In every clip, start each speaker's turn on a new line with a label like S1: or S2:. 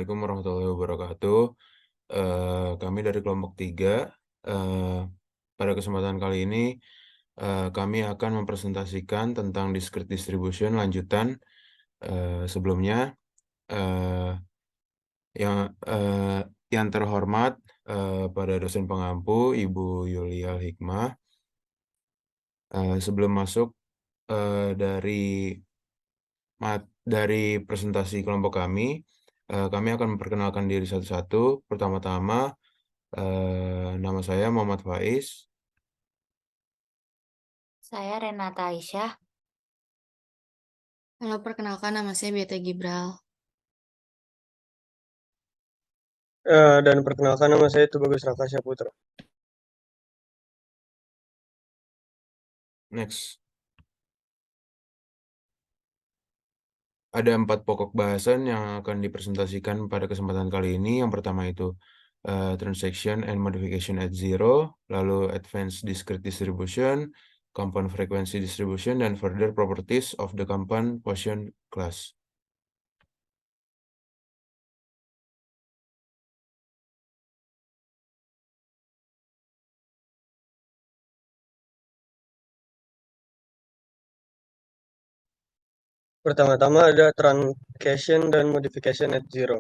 S1: Assalamualaikum warahmatullahi wabarakatuh. Kami dari kelompok 3. Pada kesempatan kali ini, kami akan mempresentasikan tentang discrete distribution lanjutan. Sebelumnya, yang terhormat pada dosen pengampu, Ibu Yulia Hikmah. Sebelum masuk dari presentasi kelompok kami akan memperkenalkan diri satu-satu. Pertama-tama, nama saya Muhammad Faiz.
S2: Saya Renata Aisyah.
S3: Halo, perkenalkan nama saya Beta Gibral.
S4: Dan perkenalkan nama saya Tubagus Rakasya Putra.
S1: Next. Ada 4 pokok bahasan yang akan dipresentasikan pada kesempatan kali ini. Yang pertama itu transaction and modification at zero, lalu advanced discrete distribution, compound frequency distribution, dan further properties of the compound quotient class.
S4: Pertama-tama ada truncation dan modification at zero.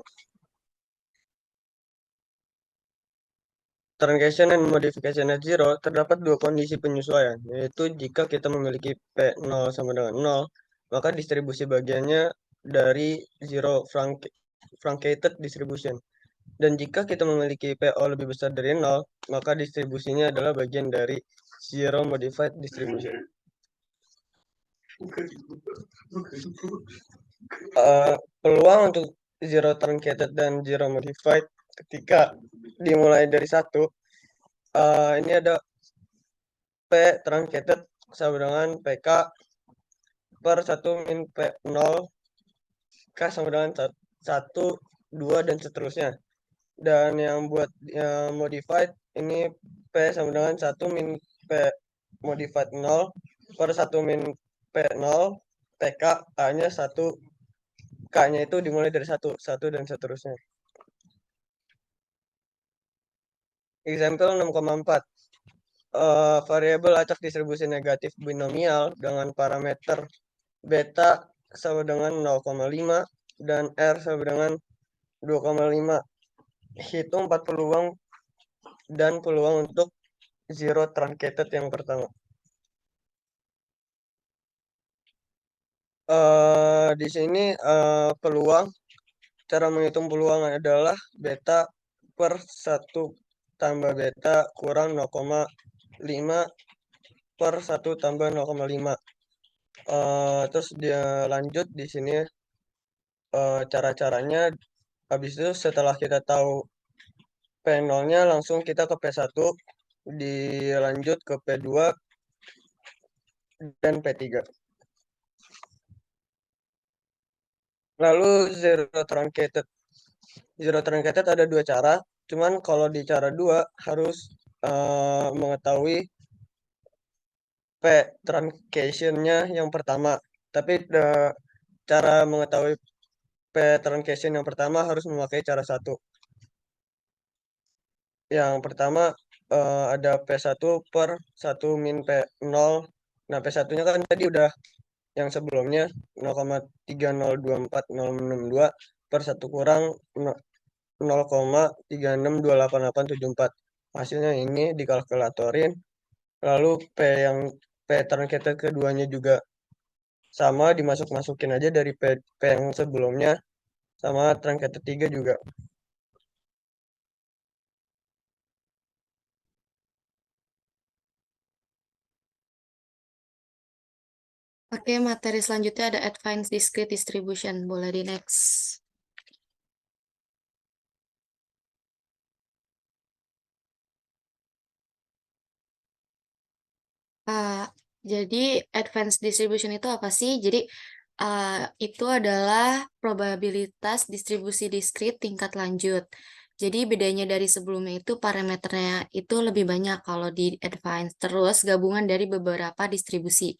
S4: Truncation dan modification at zero terdapat dua kondisi penyesuaian, yaitu jika kita memiliki P0 sama dengan 0, maka distribusi bagiannya dari zero truncated distribution. Dan jika kita memiliki PO lebih besar dari 0, maka distribusinya adalah bagian dari zero modified distribution. Peluang untuk zero truncated dan zero modified ketika dimulai dari 1, ini ada P truncated sama dengan PK per 1 min P0, K sama dengan 1, 2, dan seterusnya. Dan yang buat modified, ini P sama dengan 1 min P modified 0 per 1 min P0, PK, A-nya 1, K-nya itu dimulai dari 1, dan seterusnya. Example 6,4. Variabel acak distribusi negatif binomial dengan parameter beta sama dengan 0,5 dan R sama dengan 2,5. Hitung 4 peluang dan peluang untuk zero truncated yang pertama. Di sini peluang, cara menghitung peluang adalah beta per 1 tambah beta kurang 0,5 per 1 tambah 0,5. Terus dia lanjut di sini cara-caranya. Habis itu setelah kita tahu P0-nya, langsung kita ke P1, dilanjut ke P2 dan P3. Lalu zero truncated. Zero truncated ada 2 cara, cuman kalau di cara 2 harus mengetahui P truncation-nya yang pertama. Tapi cara mengetahui P truncation yang pertama harus memakai cara 1. Yang pertama ada P1 per 1 min P0. Nah, P1-nya kan tadi udah yang sebelumnya 0,3024062 per 1 kurang 0,36288874. Hasilnya ini dikalkulatorin. Lalu P truncated keduanya juga sama, dimasuk-masukin aja dari P yang sebelumnya, sama truncated 3 juga.
S3: Oke, materi selanjutnya ada advanced discrete distribution. Boleh di next. Jadi advanced distribution itu apa sih? Jadi itu adalah probabilitas distribusi diskrit tingkat lanjut. Jadi bedanya dari sebelumnya itu parameternya itu lebih banyak kalau di advanced. Terus gabungan dari beberapa distribusi.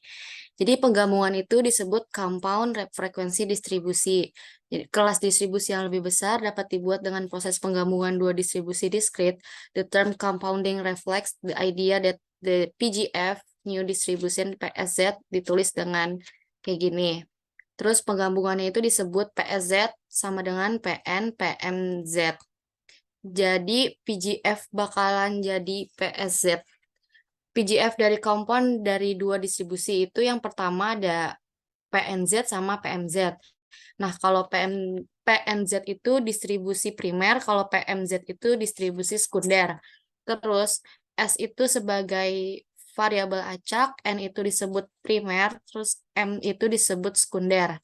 S3: Jadi penggabungan itu disebut compound frequency distribusi. Jadi, kelas distribusi yang lebih besar dapat dibuat dengan proses penggabungan dua distribusi diskrit. The term compounding reflects the idea that the PGF new distribution PSZ ditulis dengan kayak gini. Terus penggabungannya itu disebut PSZ sama dengan PN PMZ. Jadi PGF bakalan jadi PSZ. PGF dari kompon dari dua distribusi itu yang pertama ada PNZ sama PMZ. Nah, kalau PNZ itu distribusi primer, kalau PMZ itu distribusi sekunder. Terus S itu sebagai variabel acak, N itu disebut primer, terus M itu disebut sekunder.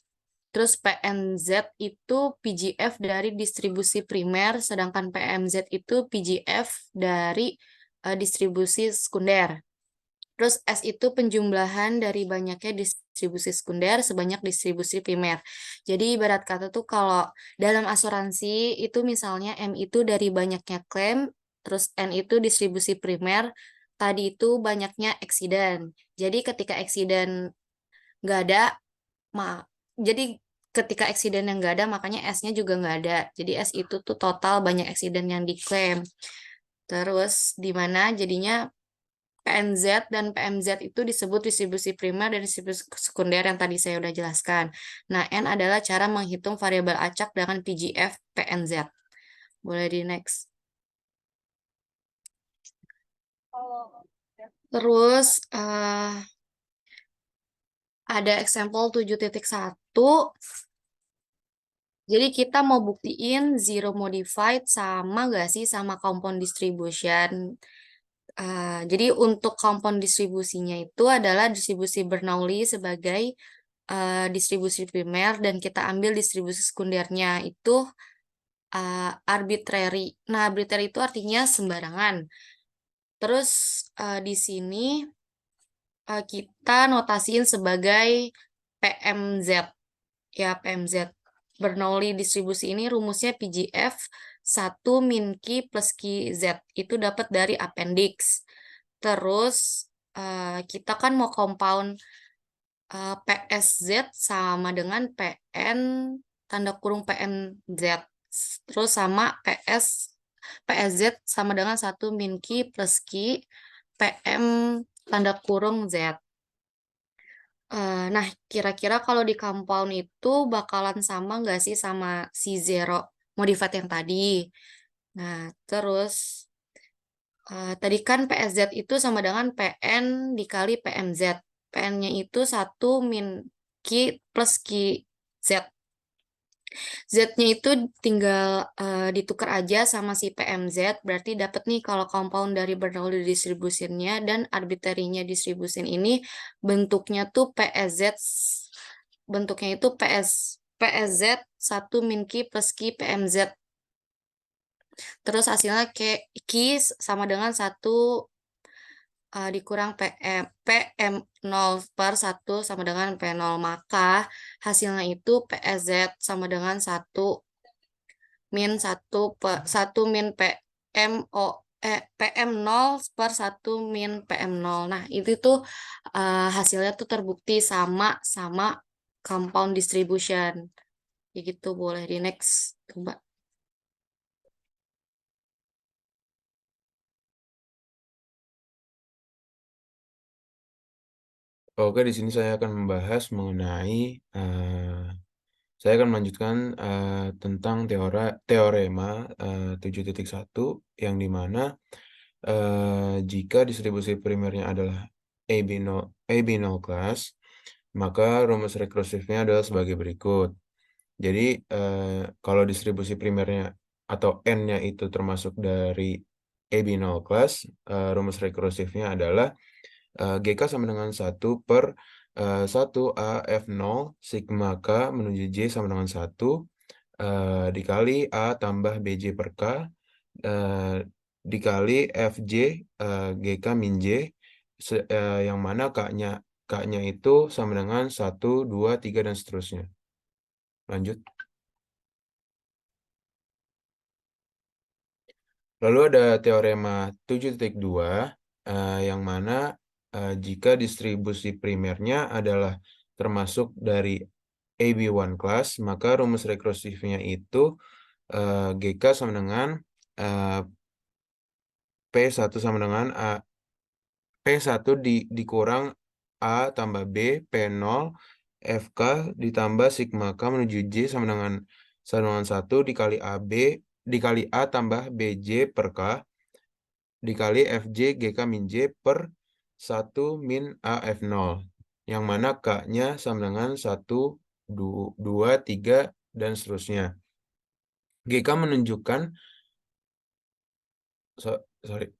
S3: Terus PNZ itu PGF dari distribusi primer, sedangkan PMZ itu PGF dari distribusi sekunder. Terus S itu penjumlahan dari banyaknya distribusi sekunder sebanyak distribusi primer. Jadi ibarat kata tuh kalau dalam asuransi itu misalnya M itu dari banyaknya klaim, terus N itu distribusi primer, tadi itu banyaknya eksiden. Jadi ketika eksiden nggak ada, jadi ketika eksiden yang nggak ada, makanya S-nya juga nggak ada. Jadi S itu tuh total banyak eksiden yang diklaim. Terus di mana jadinya PNZ dan PMZ itu disebut distribusi primer dan distribusi sekunder yang tadi saya udah jelaskan. Nah, N adalah cara menghitung variabel acak dengan PGF PNZ. Boleh di next. Terus ada example 7.1. Jadi kita mau buktiin zero modified sama nggak sih sama compound distribution. Jadi untuk compound distribusinya itu adalah distribusi Bernoulli sebagai distribusi primer dan kita ambil distribusi sekundernya itu arbitrary. Nah, arbitrary itu artinya sembarangan. Terus di sini kita notasiin sebagai PMZ. Ya, PMZ. Bernoulli distribusi ini rumusnya PGF 1 min Q plus QZ. Itu dapat dari appendix. Terus kita kan mau compound PSZ sama dengan PN tanda kurung PNZ. Terus sama PSZ sama dengan 1 min Q plus Q PM tanda kurung Z. Nah, kira-kira kalau di compound itu bakalan sama nggak sih sama si zero modified yang tadi? Nah, terus tadi kan PSZ itu sama dengan PN dikali PMZ. PN-nya itu 1 min Q plus QZ. Z-nya itu tinggal ditukar aja sama si PMZ, berarti dapat nih kalau compound dari Bernoulli distribution-nya dan arbitrary-nya distribution ini bentuknya tuh PSZ, bentuknya itu PSZ 1 min Q plus Q PMZ. Terus hasilnya Q sama dengan 1 dikurang PM0 per 1 sama dengan P0. Maka hasilnya itu PSZ sama dengan 1 min 1 min PM0 per 1 min PM0. Nah, itu tuh hasilnya tuh terbukti sama compound distribution. Ya gitu, boleh di next. Coba.
S1: Oke, di sini saya akan membahas mengenai saya akan melanjutkan tentang teorema 7.1 yang dimana jika distribusi primernya adalah AB0 class, maka rumus rekursifnya adalah sebagai berikut. Jadi kalau distribusi primernya atau N-nya itu termasuk dari AB0 class, rumus rekursifnya adalah GK sama dengan 1 per 1 A F0 sigma K menuju J sama dengan 1 dikali A tambah BJ per K dikali FJ GK min J yang mana K-nya itu sama dengan 1, 2, 3, dan seterusnya. Lanjut. Lalu ada teorema 7.2 yang mana jika distribusi primernya adalah termasuk dari AB1 class, maka rumus rekursifnya itu GK sama dengan P1 sama dengan P1 dikurang A tambah B, P0, FK ditambah sigma K menuju J sama dengan 1 dikali AB, dikali A tambah BJ per K, dikali FJ GK min J per 1 min A F0. Yang mana K-nya sama dengan 1, 2, 3, dan seterusnya. GK menunjukkan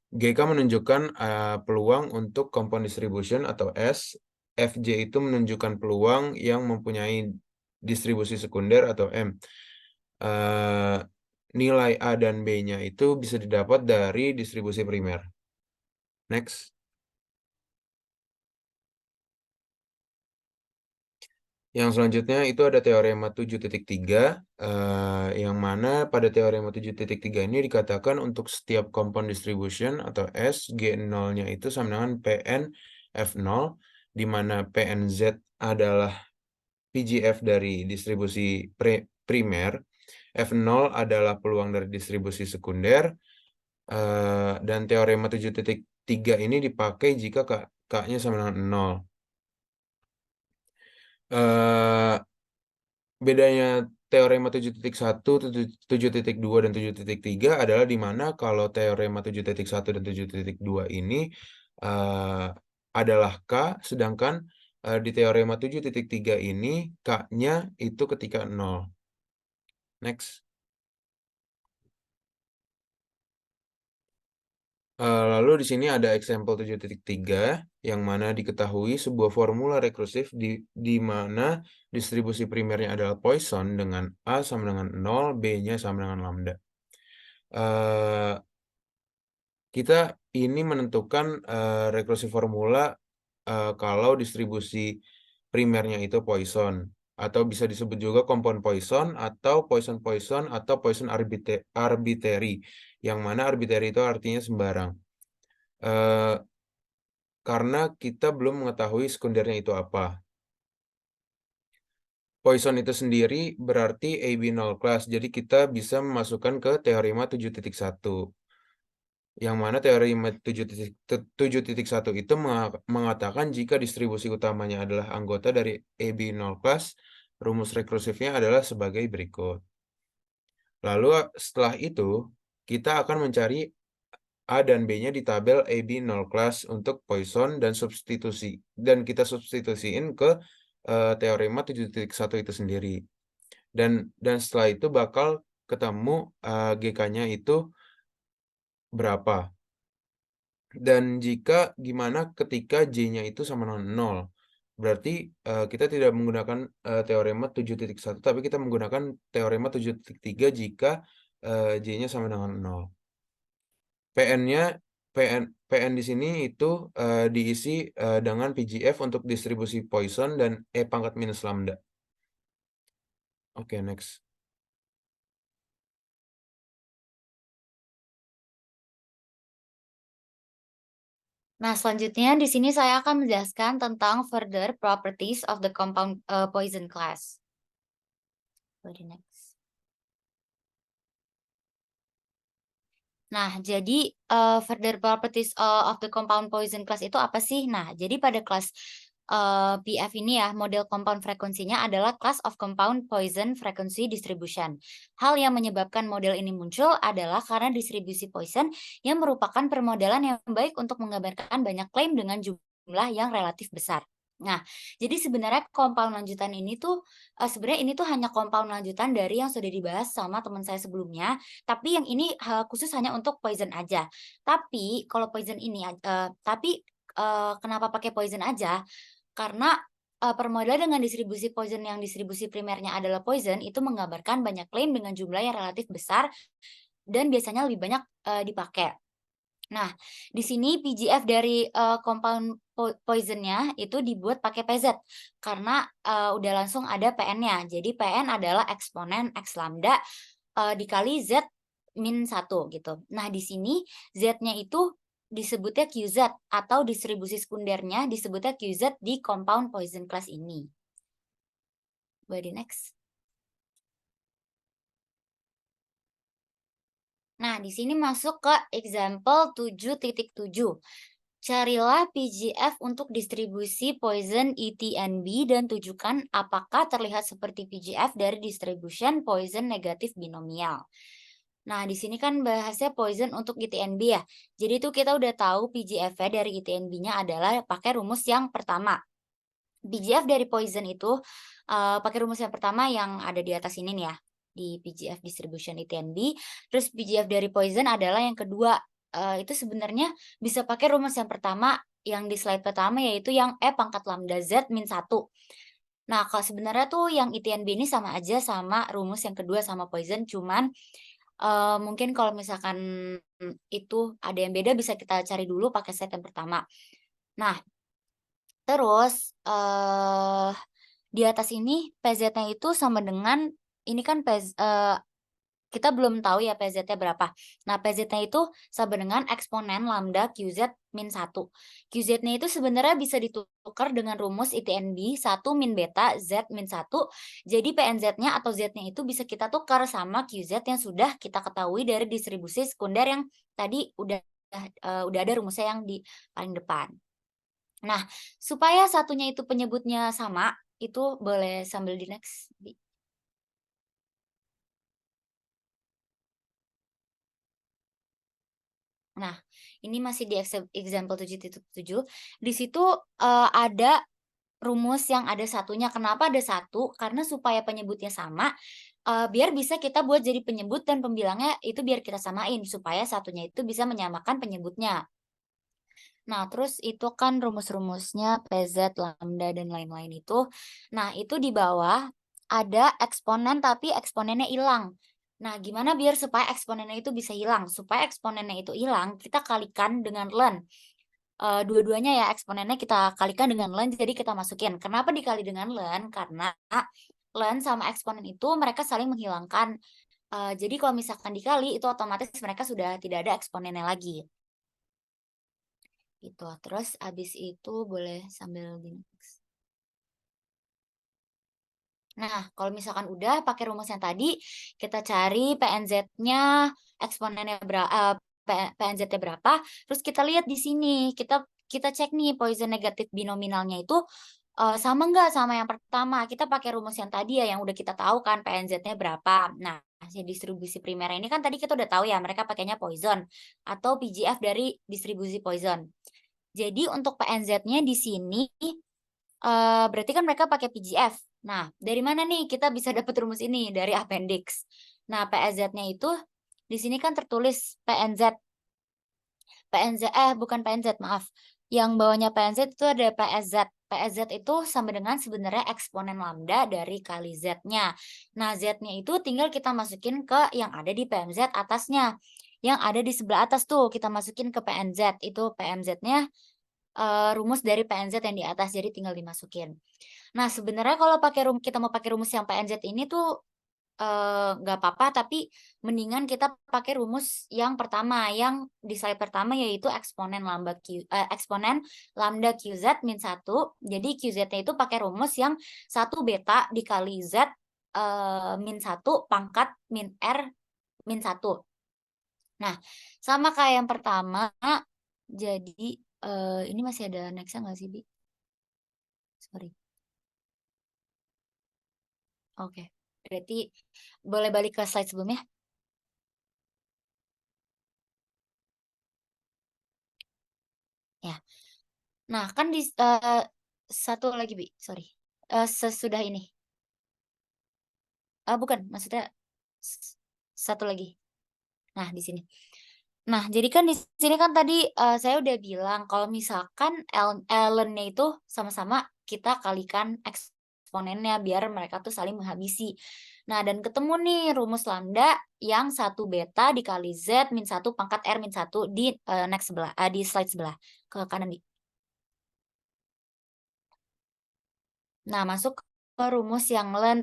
S1: GK menunjukkan peluang untuk compound distribution atau S. FJ itu menunjukkan peluang yang mempunyai distribusi sekunder atau M. Nilai A dan B-nya itu bisa didapat dari distribusi primer. Next. Yang selanjutnya itu ada teorema 7.3, yang mana pada teorema 7.3 ini dikatakan untuk setiap compound distribution atau S, G0-nya itu sama dengan Pn F0, di mana Pnz adalah PGF dari distribusi primer, F0 adalah peluang dari distribusi sekunder, dan teorema 7.3 ini dipakai jika K-nya sama dengan 0. Bedanya teorema 7.1, 7.2, dan 7.3 adalah di mana kalau teorema 7.1 dan 7.2 ini adalah K, sedangkan di teorema 7.3 ini K-nya itu ketika 0. Next. Lalu di sini ada example 7.3 yang mana diketahui sebuah formula rekursif di mana distribusi primernya adalah Poisson dengan A sama dengan 0, B-nya sama dengan lambda. Kita ini menentukan rekursi formula kalau distribusi primernya itu Poisson, atau bisa disebut juga compound Poisson atau Poisson-Poisson atau Poisson arbitrary, yang mana arbitrary itu artinya sembarang. Karena kita belum mengetahui sekundernya itu apa. Poisson itu sendiri berarti AB0 class, jadi kita bisa memasukkan ke teorema 7.1. Yang mana teorema 7.1 itu mengatakan jika distribusi utamanya adalah anggota dari AB0 class, rumus rekursifnya adalah sebagai berikut. Lalu setelah itu, kita akan mencari A dan B-nya di tabel AB0 class untuk Poisson dan kita substitusiin ke teorema 7.1 itu sendiri. Dan setelah itu bakal ketemu GK-nya itu berapa. Dan gimana ketika J-nya itu sama dengan 0. Berarti kita tidak menggunakan teorema 7.1, tapi kita menggunakan teorema 7.3 jika J-nya sama dengan 0. PN di sini itu diisi dengan PGF untuk distribusi Poisson dan E pangkat minus lambda. Oke, next.
S2: Nah, selanjutnya di sini saya akan menjelaskan tentang further properties of the compound Poisson class. Go to next. Nah, jadi further properties of the compound Poisson class itu apa sih? Nah, jadi pada kelas PF ini ya, model compound frekuensinya adalah class of compound Poisson frequency distribution. Hal yang menyebabkan model ini muncul adalah karena distribusi Poisson yang merupakan permodelan yang baik untuk menggambarkan banyak klaim dengan jumlah yang relatif besar. Nah, jadi sebenarnya compound lanjutan ini tuh sebenarnya ini tuh hanya compound lanjutan dari yang sudah dibahas sama teman saya sebelumnya, tapi yang ini khusus hanya untuk Poisson aja. Tapi kalau Poisson ini kenapa pakai Poisson aja? Karena permodelan dengan distribusi Poisson yang distribusi primernya adalah Poisson itu menggambarkan banyak klaim dengan jumlah yang relatif besar dan biasanya lebih banyak dipakai. Nah, di sini PGF dari compound Poisson-nya itu dibuat pakai PZ karena udah langsung ada PN-nya. Jadi PN adalah eksponen X lambda dikali Z min 1 gitu. Nah, di sini Z-nya itu disebutnya QZ atau distribusi sekundernya disebutnya QZ di compound Poisson class ini. Boleh di next. Nah, di sini masuk ke example 7.7. Carilah PGF untuk distribusi Poisson ETNB dan tunjukkan apakah terlihat seperti PGF dari distribution Poisson negatif binomial. Nah, di sini kan bahasnya Poisson untuk ETNB ya. Jadi itu kita udah tahu PGF-nya dari ETNB-nya adalah pakai rumus yang pertama. PGF dari Poisson itu pakai rumus yang pertama yang ada di atas ini nih ya, di PGF distribution ETNB. Terus PGF dari Poisson adalah yang kedua. Itu sebenarnya bisa pakai rumus yang pertama yang di slide pertama, yaitu yang E pangkat lambda Z min 1. Nah, kalau sebenarnya tuh yang ETNB ini sama aja sama rumus yang kedua sama Poisson, cuman mungkin kalau misalkan itu ada yang beda bisa kita cari dulu pakai slide yang pertama. Nah, terus di atas ini PZ-nya itu sama dengan, ini kan kita belum tahu ya PZ-nya berapa. Nah, PZ-nya itu sama dengan eksponen lambda QZ min 1. QZ-nya itu sebenarnya bisa ditukar dengan rumus ITNB 1 min beta Z min 1. Jadi PNZ-nya atau Z-nya itu bisa kita tukar sama QZ yang sudah kita ketahui dari distribusi sekunder yang tadi udah ada rumusnya yang di paling depan. Nah, supaya satunya itu penyebutnya sama, itu boleh sambil di next. Nah, ini masih di example 7.7. Di situ ada rumus yang ada satunya. Kenapa ada satu? Karena supaya penyebutnya sama, biar bisa kita buat jadi penyebut dan pembilangnya itu biar kita samain, supaya satunya itu bisa menyamakan penyebutnya. Nah, terus itu kan rumus-rumusnya PZ, lambda, dan lain-lain itu. Nah, itu di bawah ada eksponen tapi eksponennya hilang. Nah, gimana biar supaya eksponennya itu bisa hilang? Supaya eksponennya itu hilang, kita kalikan dengan ln. Dua-duanya ya, eksponennya kita kalikan dengan ln, jadi kita masukin. Kenapa dikali dengan ln? Karena ln sama eksponen itu mereka saling menghilangkan. Jadi kalau misalkan dikali, itu otomatis mereka sudah tidak ada eksponennya lagi. Gitu. Terus abis itu boleh sambil di next. Nah, kalau misalkan udah pakai rumus yang tadi, kita cari PNZ-nya, eksponennya berapa, PNZ-nya berapa, terus kita lihat di sini, kita cek nih Poisson negatif binominalnya itu sama nggak sama yang pertama. Kita pakai rumus yang tadi ya, yang udah kita tahu kan PNZ-nya berapa. Nah, hasil distribusi primer ini kan tadi kita udah tahu ya, mereka pakainya Poisson atau PGF dari distribusi Poisson. Jadi untuk PNZ-nya di sini berarti kan mereka pakai PGF. Nah, dari mana nih kita bisa dapat rumus ini? Dari appendix. Nah, PNZ-nya itu di sini kan tertulis PNZ. Bukan PNZ, maaf. Yang bawahnya PNZ itu ada PSZ. PSZ itu sama dengan sebenarnya eksponen lambda dari kali Z-nya. Nah, Z-nya itu tinggal kita masukin ke yang ada di PMZ atasnya. Yang ada di sebelah atas tuh kita masukin ke PNZ. Itu PMZ-nya rumus dari PNZ yang di atas, jadi tinggal dimasukin. Nah, sebenarnya kalau kita mau pakai rumus yang PNZ ini tuh nggak apa-apa, tapi mendingan kita pakai rumus yang pertama, yang di slide pertama, yaitu eksponen lambda QZ min 1. Jadi QZ-nya itu pakai rumus yang 1 beta dikali Z min 1 pangkat min R min 1. Nah, sama kayak yang pertama, jadi ini masih ada next-nya nggak sih, Bi? Sorry. Oke. Berarti boleh balik ke slide sebelumnya? Ya. Nah, kan di satu lagi, Bi. Sorry. Sesudah ini. Bukan, maksudnya satu lagi. Nah, di sini. Nah, jadi kan di sini kan tadi saya udah bilang kalau misalkan ln-nya itu sama-sama kita kalikan eksponennya biar mereka tuh saling menghabisi. Nah, dan ketemu nih rumus lambda yang 1 beta dikali Z min 1 pangkat R min 1 di next sebelah, di slide sebelah ke kanan. Nah, masuk ke rumus yang ln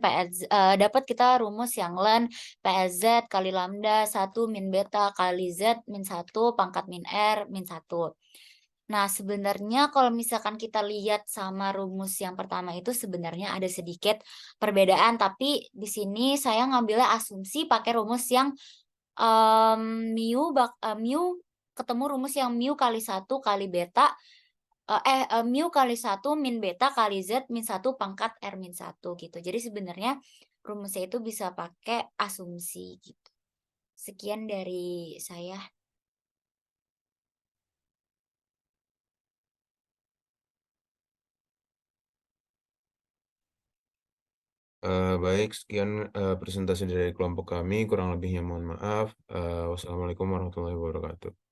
S2: dapat kita rumus yang ln PSZ kali lambda 1 min beta kali Z min 1 pangkat min R min 1. Nah, sebenarnya kalau misalkan kita lihat sama rumus yang pertama itu sebenarnya ada sedikit perbedaan, tapi di sini saya ngambilnya asumsi pakai rumus yang mu ketemu rumus yang mu kali 1 kali beta mu kali 1 min beta kali z min 1 pangkat r min 1 gitu. Jadi sebenarnya rumusnya itu bisa pakai asumsi gitu. Sekian dari saya.
S1: Baik, sekian presentasi dari kelompok kami. Kurang lebihnya mohon maaf. Wassalamualaikum warahmatullahi wabarakatuh.